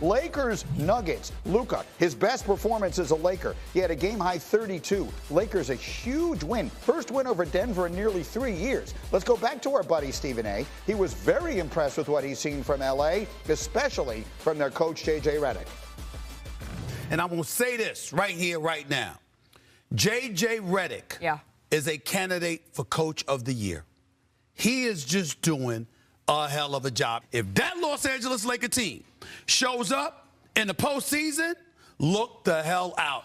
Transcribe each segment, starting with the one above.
Lakers Nuggets. Luka, his best performance as a Laker. He had a game-high 32. Lakers a huge win. First win over Denver in nearly 3 years. Let's go back to our buddy Stephen A. He was very impressed with what he's seen from L.A., especially from their coach, J.J. Redick. And I'm going to say this right here, right now. J.J. Redick is a candidate for Coach of the Year. He is just doing a hell of a job. If that Los Angeles Lakers team shows up in the postseason, look the hell out.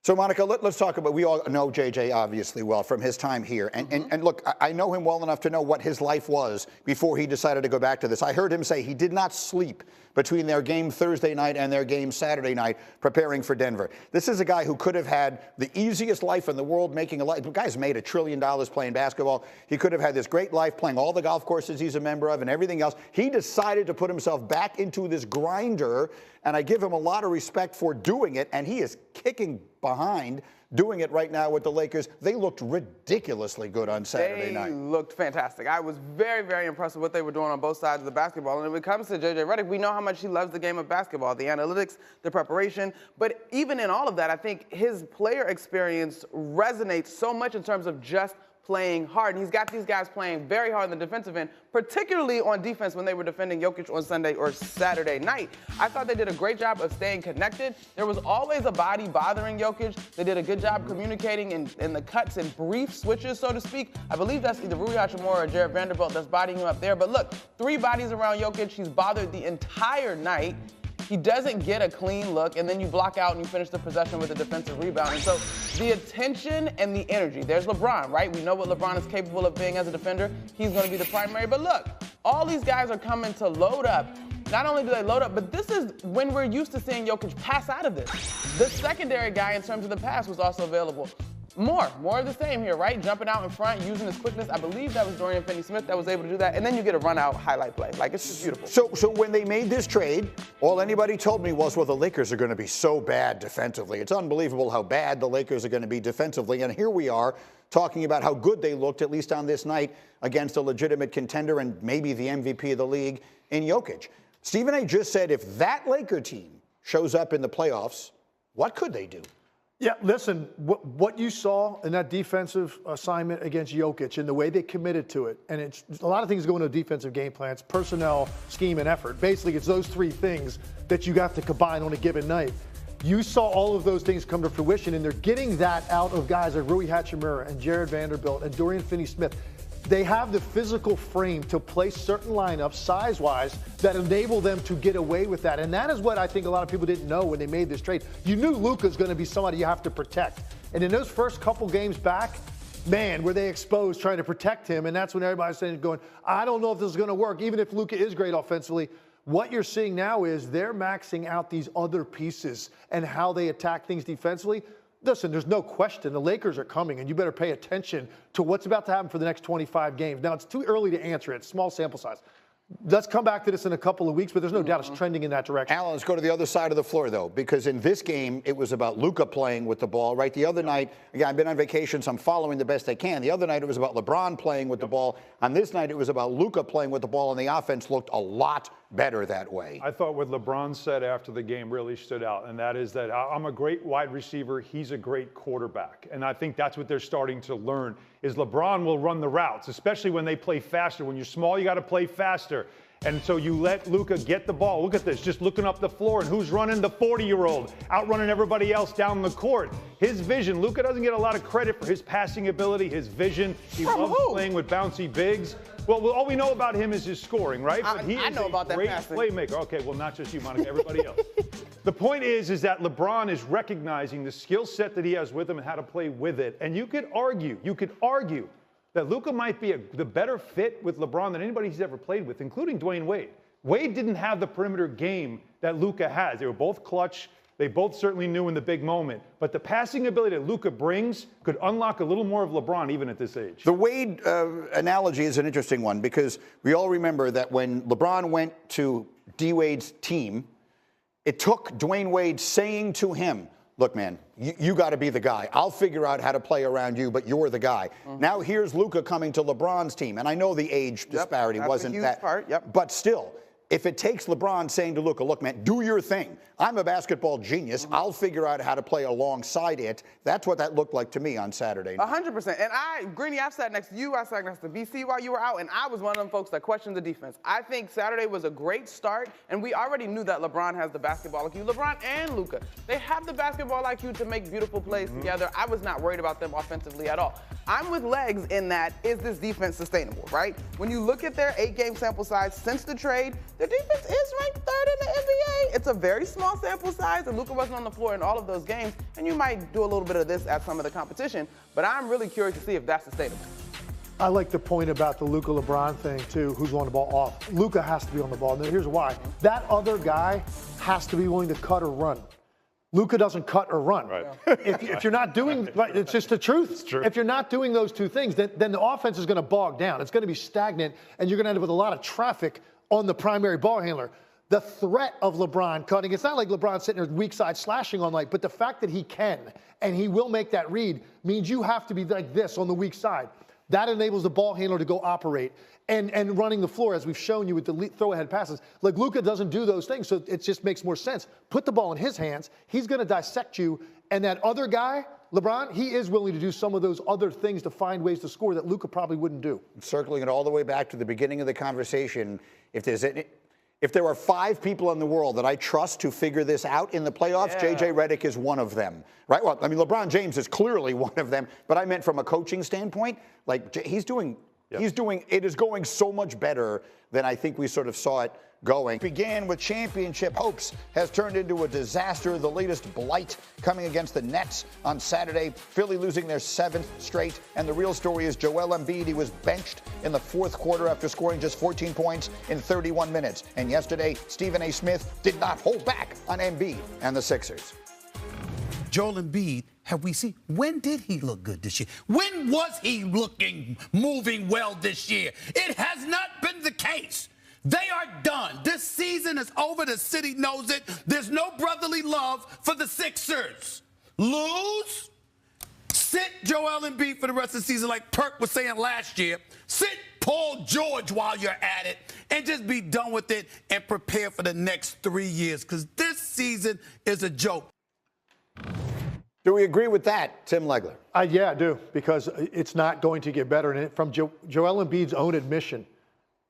So, Monica, let's talk about, we all know JJ obviously well from his time here. And look, I know him well enough to know what his life was before he decided to go back to this. I heard him say he did not sleep between their game Thursday night and their game Saturday night preparing for Denver. This is a guy who could have had the easiest life in the world, making a life. The guy's made $1 trillion playing basketball. He could have had this great life playing all the golf courses he's a member of and everything else. He decided to put himself back into this grinder, and I give him a lot of respect for doing it, and he is kicking behind doing it right now with the Lakers. They looked ridiculously good on Saturday night. They looked fantastic. I was very, very impressed with what they were doing on both sides of the basketball. And when it comes to J.J. Redick, we know how much he loves the game of basketball, the analytics, the preparation. But even in all of that, I think his player experience resonates so much in terms of just playing hard. And he's got these guys playing very hard on the defensive end, particularly on defense when they were defending Jokic on Sunday or Saturday night. I thought they did a great job of staying connected. There was always a body bothering Jokic. They did a good job communicating in the cuts and brief switches, so to speak. I believe that's either Rui Hachimura or Jared Vanderbilt that's bodying him up there. But look, 3 bodies around Jokic. He's bothered the entire night. He doesn't get a clean look, and then you block out and you finish the possession with a defensive rebound. And so the attention and the energy. There's LeBron, right? We know what LeBron is capable of being as a defender. He's going to be the primary. But look, all these guys are coming to load up. Not only do they load up, but this is when we're used to seeing Jokic pass out of this. The secondary guy in terms of the pass was also available. More of the same here, right? Jumping out in front, using his quickness. I believe that was Dorian Finney-Smith that was able to do that. And then you get a run-out highlight play. Like, it's just beautiful. So when they made this trade, all anybody told me was, well, the Lakers are going to be so bad defensively. It's unbelievable how bad the Lakers are going to be defensively. And here we are talking about how good they looked, at least on this night, against a legitimate contender and maybe the MVP of the league in Jokic. Stephen A. just said if that Laker team shows up in the playoffs, what could they do? Yeah, listen, what you saw in that defensive assignment against Jokic and the way they committed to it, and it's a lot of things go into a defensive game plan. It's personnel, scheme, and effort. Basically, it's those 3 things that you got to combine on a given night. You saw all of those things come to fruition, and they're getting that out of guys like Rui Hachimura and Jared Vanderbilt and Dorian Finney-Smith. They have the physical frame to play certain lineups size-wise that enable them to get away with that. And that is what I think a lot of people didn't know when they made this trade. You knew Luka's going to be somebody you have to protect. And in those first couple games back, man, were they exposed trying to protect him. And that's when everybody's saying, going, I don't know if this is going to work, even if Luka is great offensively. What you're seeing now is they're maxing out these other pieces and how they attack things defensively. Listen, there's no question the Lakers are coming, and you better pay attention to what's about to happen for the next 25 games. Now, it's too early to answer it. Small sample size. Let's come back to this in a couple of weeks, but there's no doubt it's trending in that direction. Alan, let's go to the other side of the floor, though, because in this game, it was about Luka playing with the ball, right? The other night, again, I've been on vacation, so I'm following the best I can. The other night, it was about LeBron playing with the ball. On this night, it was about Luka playing with the ball, and the offense looked a lot better that way. I thought what LeBron said after the game really stood out, and that is that I'm a great wide receiver. He's a great quarterback. And I think that's what they're starting to learn is LeBron will run the routes, especially when they play faster. When you're small, you got to play faster. And so you let Luka get the ball. Look at this, just looking up the floor. And who's running? The 40-year-old, outrunning everybody else down the court. His vision, Luka doesn't get a lot of credit for his passing ability, his vision. He loves playing with bouncy bigs. Well, all we know about him is his scoring, right? But he is a great playmaker. Okay, well, not just you, Monica, everybody else. The point is that LeBron is recognizing the skill set that he has with him and how to play with it. And you could argue that Luka might be the better fit with LeBron than anybody he's ever played with, including Dwayne Wade. Wade didn't have the perimeter game that Luka has. They were both clutch. They both certainly knew in the big moment. But the passing ability that Luka brings could unlock a little more of LeBron even at this age. The Wade analogy is an interesting one because we all remember that when LeBron went to D-Wade's team, it took Dwayne Wade saying to him, look, man, you got to be the guy. I'll figure out how to play around you, but you're the guy. Now here's Luka coming to LeBron's team. And I know the age disparity wasn't that. But still, if it takes LeBron saying to Luka, look, man, do your thing. I'm a basketball genius. I'll figure out how to play alongside it. That's what that looked like to me on Saturday night. 100%. And Greeny, I sat next to you. I sat next to BC while you were out, and I was one of them folks that questioned the defense. I think Saturday was a great start, and we already knew that LeBron has the basketball IQ. LeBron and Luka, they have the basketball IQ to make beautiful plays together. I was not worried about them offensively at all. I'm with Legs in that, is this defense sustainable, right? When you look at their 8-game sample size since the trade, their defense is ranked 3rd in the NBA. It's a very small sample size, and Luka wasn't on the floor in all of those games, and you might do a little bit of this at some of the competition, but I'm really curious to see if that's sustainable. I like the point about the Luka LeBron thing, too, who's on the ball off. Luka has to be on the ball. Now, here's why. That other guy has to be willing to cut or run. Luka doesn't cut or run. Right. If you're not doing, it's just the truth. It's true. If you're not doing those two things, then the offense is going to bog down. It's going to be stagnant, and you're going to end up with a lot of traffic on the primary ball handler. The threat of LeBron cutting, it's not like LeBron sitting there weak side slashing on but the fact that he can, and he will make that read, means you have to be like this on the weak side. That enables the ball handler to go operate. And running the floor, as we've shown you with the throw-ahead passes. Like, Luka doesn't do those things, so it just makes more sense. Put the ball in his hands. He's going to dissect you. And that other guy, LeBron, he is willing to do some of those other things to find ways to score that Luka probably wouldn't do. Circling it all the way back to the beginning of the conversation, if there are 5 people in the world that I trust to figure this out in the playoffs, J.J. Redick is one of them, right? Well, I mean, LeBron James is clearly one of them, but I meant from a coaching standpoint, like he's doing, it is going so much better than I think we sort of saw it going. Began with championship hopes, has turned into a disaster. The latest blight coming against the Nets on Saturday. Philly losing their 7th straight. And the real story is Joel Embiid. He was benched in the 4th quarter after scoring just 14 points in 31 minutes. And yesterday, Stephen A. Smith did not hold back on Embiid and the Sixers. Joel Embiid, have we seen, when did he look good this year? When was he moving well this year? It has not been the case. They are done. This season is over. The city knows it. There's no brotherly love for the Sixers. Lose, sit Joel Embiid for the rest of the season like Perk was saying last year. Sit Paul George while you're at it and just be done with it and prepare for the next 3 years because this season is a joke. Do we agree with that, Tim Legler? Yeah, I do, because it's not going to get better. And from Joel Embiid's own admission,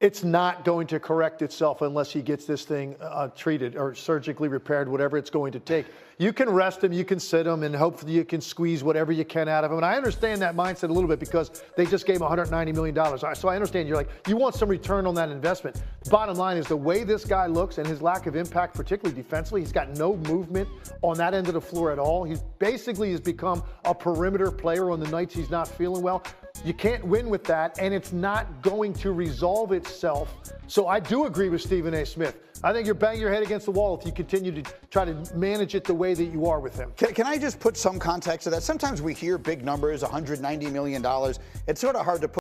it's not going to correct itself unless he gets this thing treated or surgically repaired, whatever it's going to take. You can rest him, you can sit him, and hopefully you can squeeze whatever you can out of him. And I understand that mindset a little bit because they just gave him $190 million. So I understand you're like, you want some return on that investment. Bottom line is the way this guy looks and his lack of impact, particularly defensively, he's got no movement on that end of the floor at all. He basically has become a perimeter player on the nights he's not feeling well. You can't win with that, and it's not going to resolve itself. So I do agree with Stephen A. Smith. I think you're banging your head against the wall if you continue to try to manage it the way that you are with him. Can I just put some context to that? Sometimes we hear big numbers, $190 million. It's sort of hard to put